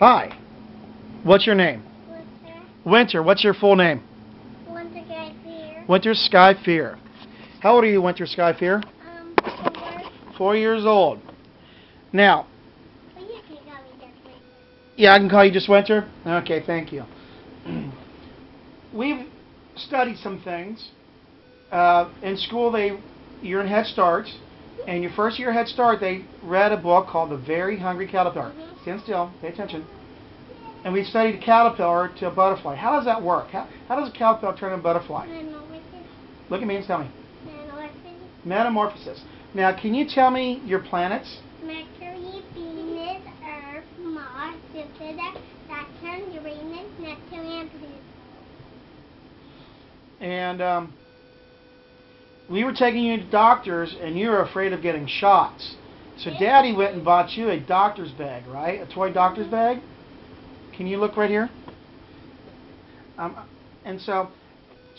Hi. What's your name? Winter. Winter. What's your full name? Winter Guy Fear. Winter Sky Fear. How old are you, Winter Sky Fear? 4. 4 years old. Now, But you can call me just Winter. yeah, I can call you just Winter? Okay, thank you. We've studied some things. In school, you're in Head Start, and your first year Head Start, they read a book called The Very Hungry Caterpillar. Stand still, pay attention. And we studied a caterpillar to a butterfly. How does that work? How does a caterpillar turn into a butterfly? Metamorphosis. Look at me and tell me. Metamorphosis. Metamorphosis. Now, can you tell me your planets? Mercury, Venus, Earth, Mars, Jupiter, Saturn, Uranus, Neptune, and Pluto. And we were taking you to doctors, and you were afraid of getting shots. So Daddy went and bought you a doctor's bag, right? A toy doctor's bag. Can you look right here? And so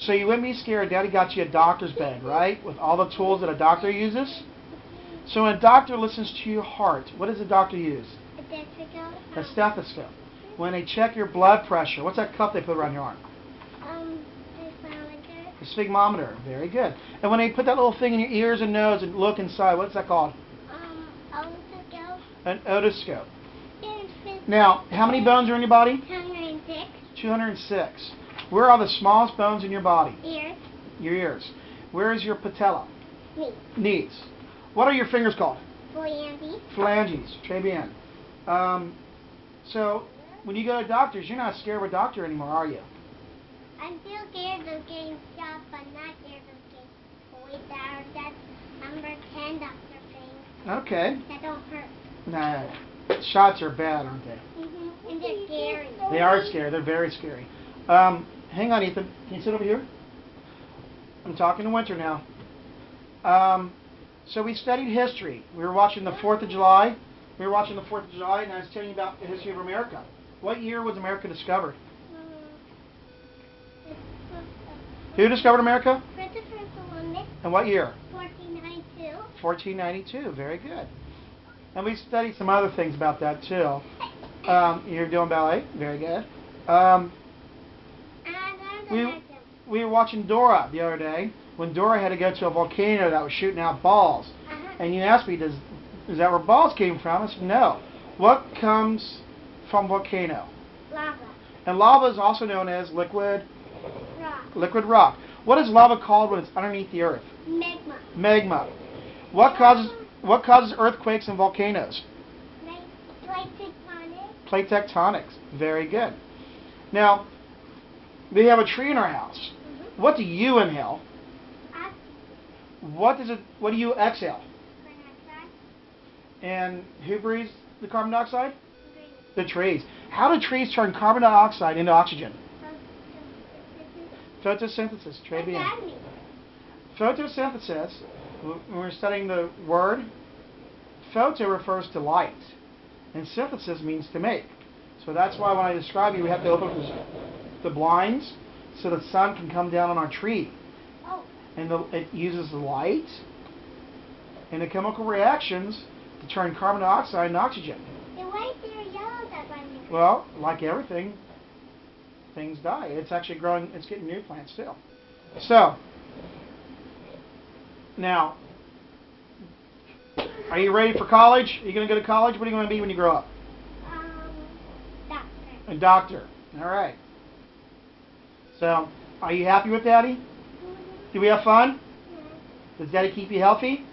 you wouldn't be scared. Daddy got you a doctor's bag, right? With all the tools that a doctor uses. So when a doctor listens to your heart, what does a doctor use? A stethoscope. A stethoscope. When they check your blood pressure, what's that cup they put around your arm? A thermometer. A sphygmometer. Very good. And when they put that little thing in your ears and nose and look inside, what's that called? Otoscope. An otoscope. Now, how many bones are in your body? 206. 206. Where are the smallest bones in your body? Ears. Your ears. Where is your patella? Knee. Knees. What are your fingers called? Phalanges. Phalanges. Très bien. So, when you go to doctors, you're not scared of a doctor anymore, are you? I'm still scared of getting shot, but not scared of getting poisoned. That's number 10 doctor thing. Okay. That don't hurt. Nah, shots are bad, aren't they? And they're scary. They are scary. They're very scary. Hang on, Ethan. Can you sit over here? I'm talking to Winter now. So we studied history. We were watching the 4th of July. And I was telling you about the history of America. What year was America discovered? Who discovered America? Christopher Columbus. And what year? 1492. 1492. Very good. And we studied some other things about that too. You're doing ballet. Very good. We were watching Dora the other day when Dora had to go to a volcano that was shooting out balls. And you asked me, is that where balls came from? I said, no. What comes from volcano? Lava. And lava is also known as liquid Rock. What is lava called when it's underneath the earth? Magma. Magma. What causes earthquakes and volcanoes? Plate tectonics. Plate tectonics. Very good. Now, we have a tree in our house. What do you inhale? What do you exhale? And who breathes the carbon dioxide? The trees. How do trees turn carbon dioxide into oxygen? Photosynthesis. Très bien. Photosynthesis, when we're studying the word, photo refers to light, and synthesis means to make. So that's why when I describe you, we have to open the blinds so the sun can come down on our tree. And it uses the light and the chemical reactions to turn carbon dioxide into oxygen. The white there yellow that one. Well, like everything, things die. It's actually growing, it's getting new plants still. So, now, are you ready for college? Are you going to go to college? What are you going to be when you grow up? Doctor. A doctor. All right. So, are you happy with Daddy? Do we have fun? Does Daddy keep you healthy?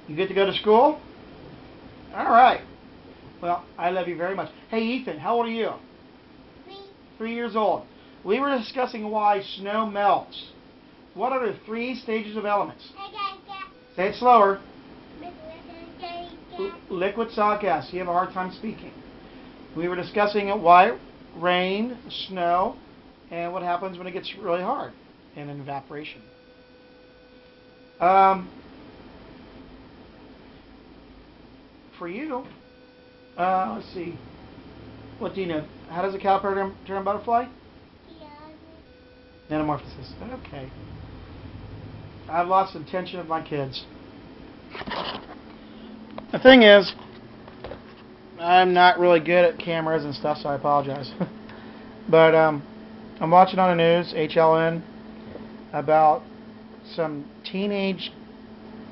You get to go to school? All right. Well, I love you very much. Hey, Ethan, how old are you? 3 years old. We were discussing why snow melts. What are the 3 stages of elements? Say it slower. Liquid, solid, gas. You have a hard time speaking. We were discussing why rain, snow, and what happens when it gets really hard, and an evaporation. For you, let's see. What do you know? How does a caterpillar turn a butterfly? Metamorphosis. Okay. I've lost the attention of my kids. The thing is, I'm not really good at cameras and stuff, so I apologize. But I'm watching on the news, HLN, about some teenage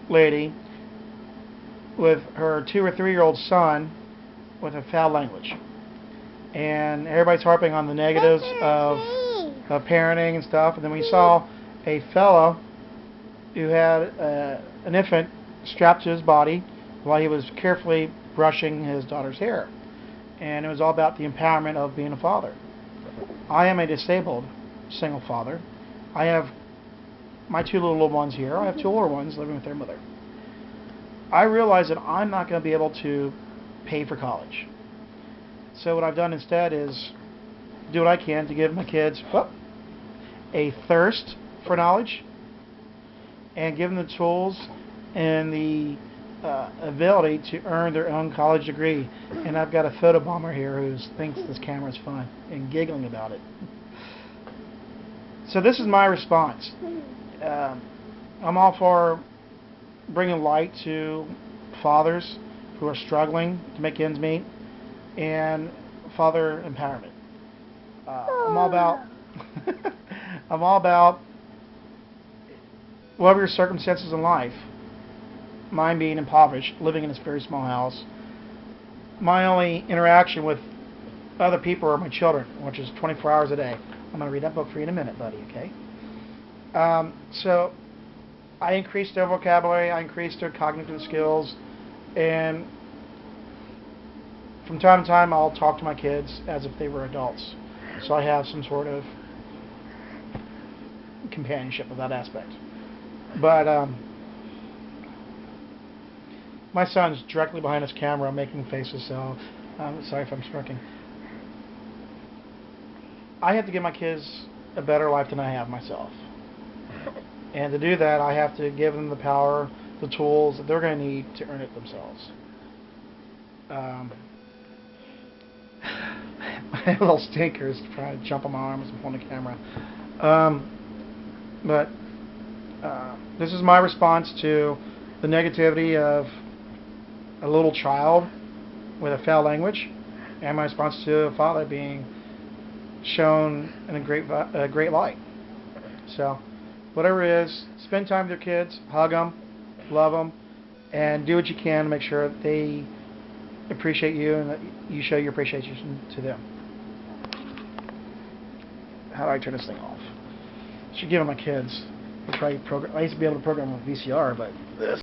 lady with her 2 or 3-year-old son with a foul language. And everybody's harping on the negatives of parenting and stuff. And then we saw a fellow who had an infant strapped to his body while he was carefully brushing his daughter's hair. And it was all about the empowerment of being a father. I am a disabled single father. I have my 2 little ones here. I have 2 older ones living with their mother. I realize that I'm not going to be able to pay for college. So what I've done instead is do what I can to give my kids a thirst for knowledge and give them the tools and the ability to earn their own college degree. And I've got a photobomber here who thinks this camera is fun and giggling about it. So this is my response. I'm all for bringing light to fathers who are struggling to make ends meet and father empowerment. I'm all about whatever your circumstances in life. Mine being impoverished, living in this very small house. My only interaction with other people are my children, which is 24 hours a day. I'm going to read that book for you in a minute, buddy, okay? So I increased their vocabulary, I increased their cognitive skills, and from time to time I'll talk to my kids as if they were adults. So I have some sort of companionship of that aspect. But my son's directly behind his camera making faces, so I'm sorry if I'm smirking. I have to give my kids a better life than I have myself. And to do that, I have to give them the power, the tools that they're going to need to earn it themselves. My little stinker is trying to jump on my arm as I'm holding the camera. But this is my response to the negativity of a little child with a foul language, and my response to a father being shown in a great light. So, whatever it is, spend time with your kids, hug them, love them, and do what you can to make sure that they appreciate you and that you show your appreciation to them. How do I turn this thing off? I should give it to my kids. I used to be able to program with VCR, but this.